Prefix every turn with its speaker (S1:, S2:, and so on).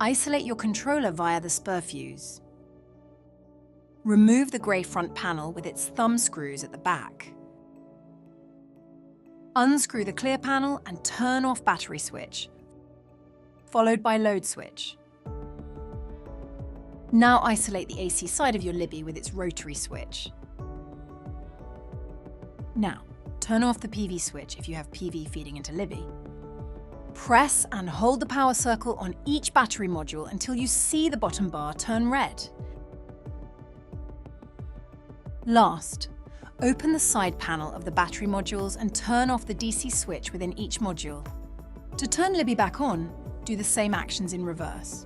S1: Isolate your controller via the spur fuse. Remove the grey front panel with its thumb screws at the back. Unscrew the clear panel and turn off battery switch, followed by load switch. Now isolate the AC side of your libbi with its rotary switch. Now, turn off the PV switch if you have PV feeding into libbi. Press and hold the power circle on each battery module until you see the bottom bar turn red. Last, open the side panel of the battery modules and turn off the DC switch within each module. To turn libbi back on, do the same actions in reverse.